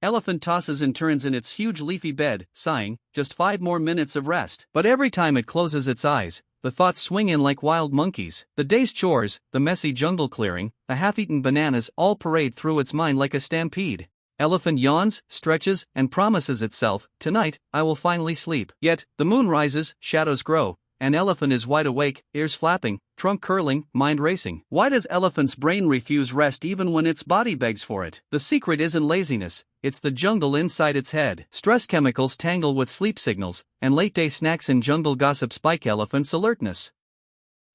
Elephant tosses and turns in its huge leafy bed, sighing, just 5 more minutes of rest. But every time it closes its eyes, the thoughts swing in like wild monkeys. The day's chores, the messy jungle clearing, the half-eaten bananas all parade through its mind like a stampede. Elephant yawns, stretches, and promises itself, "Tonight, I will finally sleep." Yet, the moon rises, shadows grow, and Elephant is wide awake, ears flapping, trunk curling, mind racing. Why does Elephant's brain refuse rest even when its body begs for it? The secret isn't laziness, it's the jungle inside its head. Stress chemicals tangle with sleep signals, and late-day snacks and jungle gossip spike Elephant's alertness.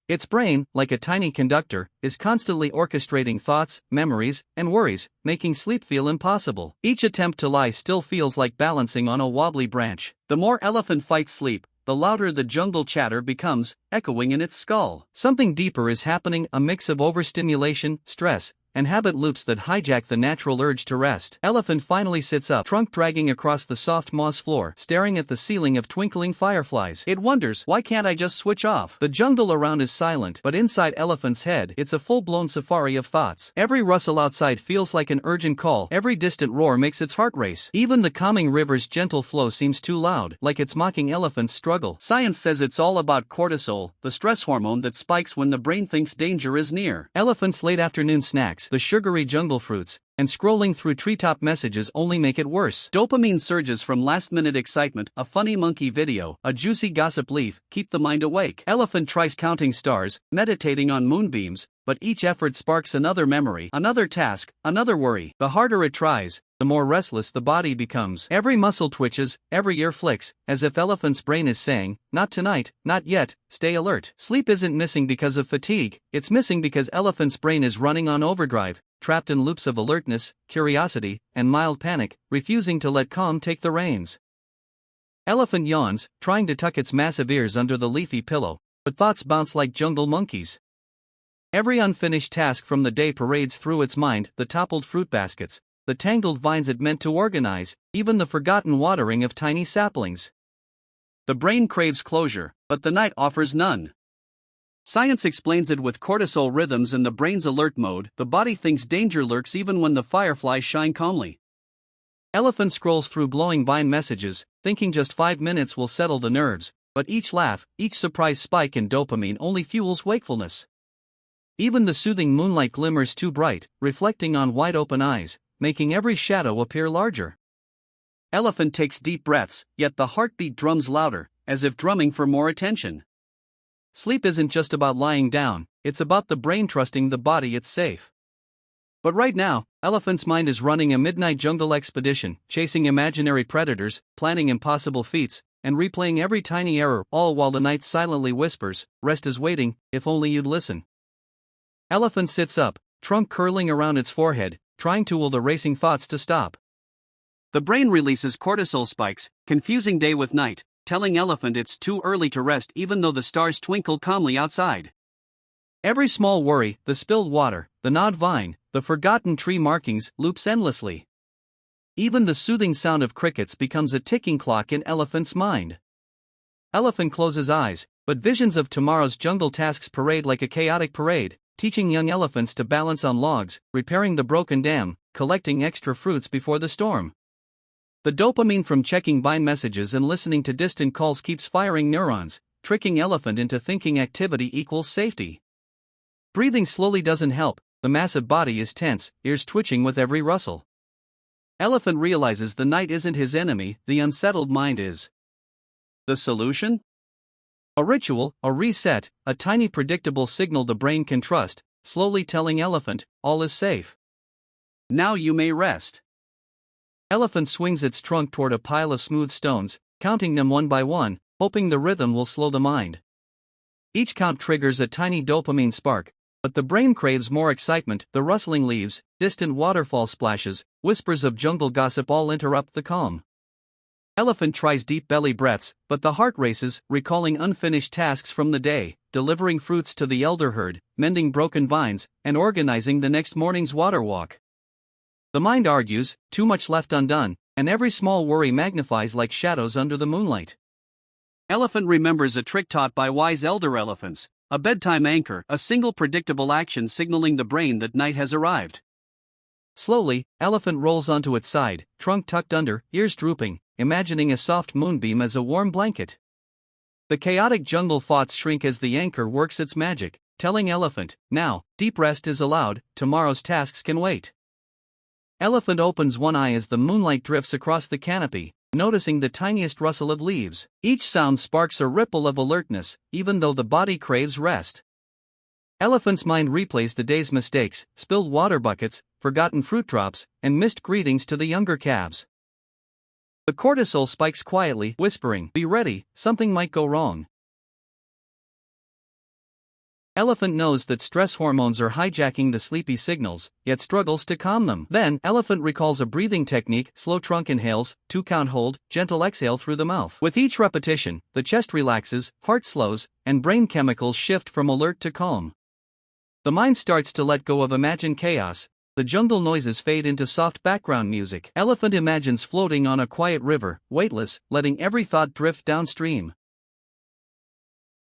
Its brain, like a tiny conductor, is constantly orchestrating thoughts, memories, and worries, making sleep feel impossible. Each attempt to lie still feels like balancing on a wobbly branch. The more Elephant fights sleep, the louder the jungle chatter becomes, echoing in its skull. Something deeper is happening, a mix of overstimulation, stress, and habit loops that hijack the natural urge to rest. Elephant finally sits up, trunk dragging across the soft moss floor, staring at the ceiling of twinkling fireflies. It wonders, why can't I just switch off? The jungle around is silent, but inside Elephant's head, it's a full-blown safari of thoughts. Every rustle outside feels like an urgent call, every distant roar makes its heart race. Even the calming river's gentle flow seems too loud, like it's mocking Elephant's struggle. Science says it's all about cortisol, the stress hormone that spikes when the brain thinks danger is near. Elephant's late afternoon snacks, the sugary jungle fruits, and scrolling through treetop messages only make it worse. Dopamine surges from last-minute excitement, a funny monkey video, a juicy gossip leaf, keep the mind awake. Elephant tries counting stars, meditating on moonbeams, but each effort sparks another memory, another task, another worry. The harder it tries, the more restless the body becomes. Every muscle twitches, every ear flicks, as if Elephant's brain is saying, "Not tonight, not yet, stay alert." Sleep isn't missing because of fatigue, it's missing because Elephant's brain is running on overdrive, trapped in loops of alertness, curiosity, and mild panic, refusing to let calm take the reins. Elephant yawns, trying to tuck its massive ears under the leafy pillow, but thoughts bounce like jungle monkeys. Every unfinished task from the day parades through its mind, the toppled fruit baskets, the tangled vines it meant to organize, even the forgotten watering of tiny saplings. The brain craves closure, but the night offers none. Science explains it with cortisol rhythms in the brain's alert mode. The body thinks danger lurks even when the fireflies shine calmly. Elephant scrolls through glowing vine messages, thinking just 5 minutes will settle the nerves, but each laugh, each surprise spike in dopamine only fuels wakefulness. Even the soothing moonlight glimmers too bright, reflecting on wide-open eyes, making every shadow appear larger. Elephant takes deep breaths, yet the heartbeat drums louder, as if drumming for more attention. Sleep isn't just about lying down, it's about the brain trusting the body it's safe. But right now, Elephant's mind is running a midnight jungle expedition, chasing imaginary predators, planning impossible feats, and replaying every tiny error, all while the night silently whispers, "Rest is waiting, if only you'd listen." Elephant sits up, trunk curling around its forehead, trying to will the racing thoughts to stop. The brain releases cortisol spikes, confusing day with night, telling Elephant it's too early to rest even though the stars twinkle calmly outside. Every small worry, the spilled water, the gnawed vine, the forgotten tree markings, loops endlessly. Even the soothing sound of crickets becomes a ticking clock in Elephant's mind. Elephant closes eyes, but visions of tomorrow's jungle tasks parade like a chaotic parade, teaching young elephants to balance on logs, repairing the broken dam, collecting extra fruits before the storm. The dopamine from checking vine messages and listening to distant calls keeps firing neurons, tricking Elephant into thinking activity equals safety. Breathing slowly doesn't help, the massive body is tense, ears twitching with every rustle. Elephant realizes the night isn't his enemy, the unsettled mind is. The solution? A ritual, a reset, a tiny predictable signal the brain can trust, slowly telling Elephant, all is safe. Now you may rest. Elephant swings its trunk toward a pile of smooth stones, counting them one by one, hoping the rhythm will slow the mind. Each count triggers a tiny dopamine spark, but the brain craves more excitement. The rustling leaves, distant waterfall splashes, whispers of jungle gossip all interrupt the calm. Elephant tries deep belly breaths, but the heart races, recalling unfinished tasks from the day, delivering fruits to the elder herd, mending broken vines, and organizing the next morning's water walk. The mind argues, too much left undone, and every small worry magnifies like shadows under the moonlight. Elephant remembers a trick taught by wise elder elephants, a bedtime anchor, a single predictable action signaling the brain that night has arrived. Slowly, elephant rolls onto its side, trunk tucked under, ears drooping, imagining a soft moonbeam as a warm blanket. The chaotic jungle thoughts shrink as the anchor works its magic, telling elephant, now, deep rest is allowed, tomorrow's tasks can wait. Elephant opens one eye as the moonlight drifts across the canopy, noticing the tiniest rustle of leaves. Each sound sparks a ripple of alertness, even though the body craves rest. Elephant's mind replays the day's mistakes, spilled water buckets, forgotten fruit drops, and missed greetings to the younger calves. The cortisol spikes quietly, whispering, "Be ready, something might go wrong." Elephant knows that stress hormones are hijacking the sleepy signals, yet struggles to calm them. Then, elephant recalls a breathing technique: slow trunk inhales, 2-count hold, gentle exhale through the mouth. With each repetition, the chest relaxes, heart slows, and brain chemicals shift from alert to calm. The mind starts to let go of imagined chaos. The jungle noises fade into soft background music. Elephant imagines floating on a quiet river, weightless, letting every thought drift downstream.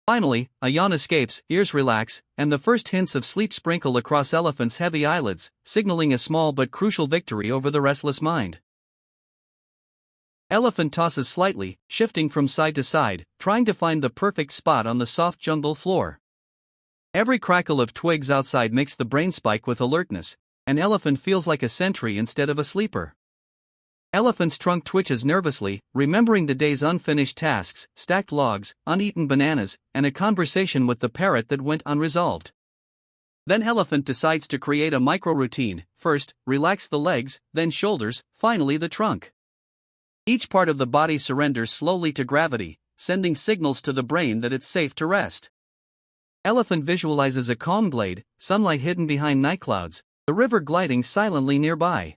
Finally, a yawn escapes, ears relax, and the first hints of sleep sprinkle across elephant's heavy eyelids, signaling a small but crucial victory over the restless mind. Elephant tosses slightly, shifting from side to side, trying to find the perfect spot on the soft jungle floor. Every crackle of twigs outside makes the brain spike with alertness, and elephant feels like a sentry instead of a sleeper. Elephant's trunk twitches nervously, remembering the day's unfinished tasks, stacked logs, uneaten bananas, and a conversation with the parrot that went unresolved. Then elephant decides to create a micro-routine: first, relax the legs, then shoulders, finally the trunk. Each part of the body surrenders slowly to gravity, sending signals to the brain that it's safe to rest. Elephant visualizes a calm glade, sunlight hidden behind night clouds, the river gliding silently nearby.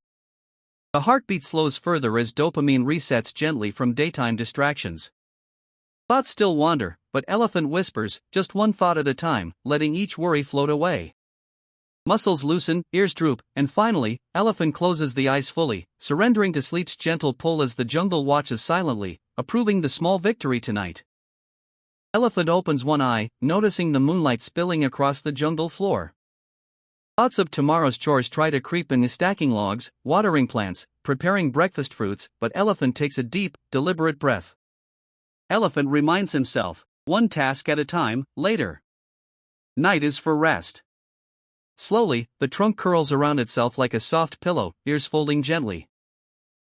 The heartbeat slows further as dopamine resets gently from daytime distractions. Thoughts still wander, but elephant whispers, just one thought at a time, letting each worry float away. Muscles loosen, ears droop, and finally, elephant closes the eyes fully, surrendering to sleep's gentle pull as the jungle watches silently, approving the small victory tonight. Elephant opens one eye, noticing the moonlight spilling across the jungle floor. Thoughts of tomorrow's chores try to creep in: stacking logs, watering plants, preparing breakfast fruits, but elephant takes a deep, deliberate breath. Elephant reminds himself, one task at a time, later. Night is for rest. Slowly, the trunk curls around itself like a soft pillow, ears folding gently.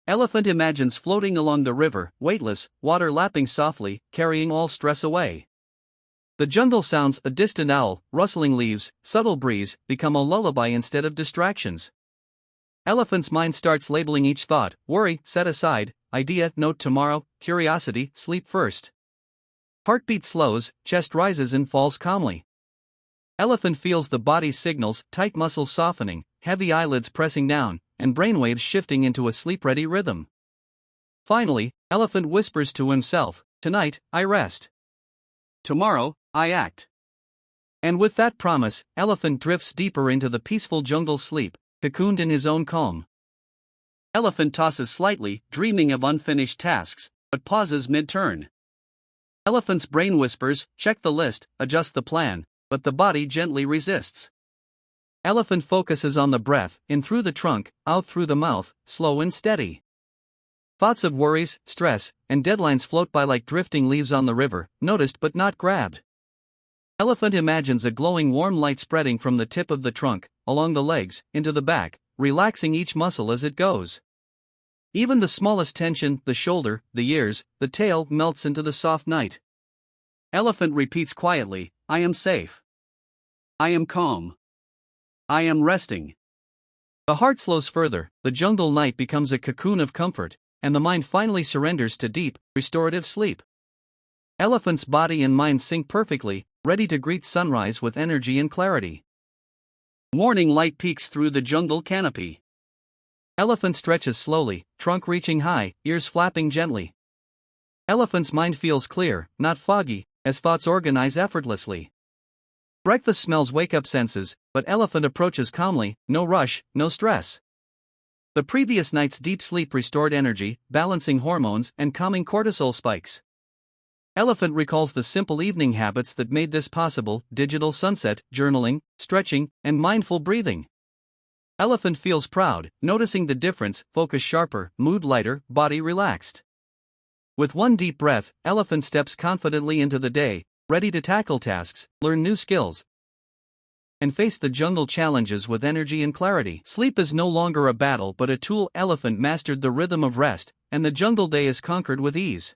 Elephant imagines floating along the river, weightless, water lapping softly, carrying all stress away. The jungle sounds: a distant owl, rustling leaves, subtle breeze, become a lullaby instead of distractions. Elephant's mind starts labeling each thought: worry, set aside; idea, note tomorrow; curiosity, sleep first. Heartbeat slows, chest rises and falls calmly. Elephant feels the body's signals: tight muscles softening, heavy eyelids pressing down, and brainwaves shifting into a sleep-ready rhythm. Finally, elephant whispers to himself, tonight, I rest. Tomorrow, I act. And with that promise, elephant drifts deeper into the peaceful jungle sleep, cocooned in his own calm. Elephant tosses slightly, dreaming of unfinished tasks, but pauses mid-turn. Elephant's brain whispers, check the list, adjust the plan, but the body gently resists. Elephant focuses on the breath, in through the trunk, out through the mouth, slow and steady. Thoughts of worries, stress, and deadlines float by like drifting leaves on the river, noticed but not grabbed. Elephant imagines a glowing warm light spreading from the tip of the trunk, along the legs, into the back, relaxing each muscle as it goes. Even the smallest tension, the shoulder, the ears, the tail, melts into the soft night. Elephant repeats quietly, I am safe. I am calm. I am resting. The heart slows further, the jungle night becomes a cocoon of comfort, and the mind finally surrenders to deep, restorative sleep. Elephant's body and mind sync perfectly, ready to greet sunrise with energy and clarity. Morning light peeks through the jungle canopy. Elephant stretches slowly, trunk reaching high, ears flapping gently. Elephant's mind feels clear, not foggy, as thoughts organize effortlessly. Breakfast smells wake up senses, but elephant approaches calmly, no rush, no stress. The previous night's deep sleep restored energy, balancing hormones and calming cortisol spikes. Elephant recalls the simple evening habits that made this possible: digital sunset, journaling, stretching, and mindful breathing. Elephant feels proud, noticing the difference, focus sharper, mood lighter, body relaxed. With one deep breath, elephant steps confidently into the day, ready to tackle tasks, learn new skills, and face the jungle challenges with energy and clarity. Sleep is no longer a battle but a tool. Elephant mastered the rhythm of rest, and the jungle day is conquered with ease.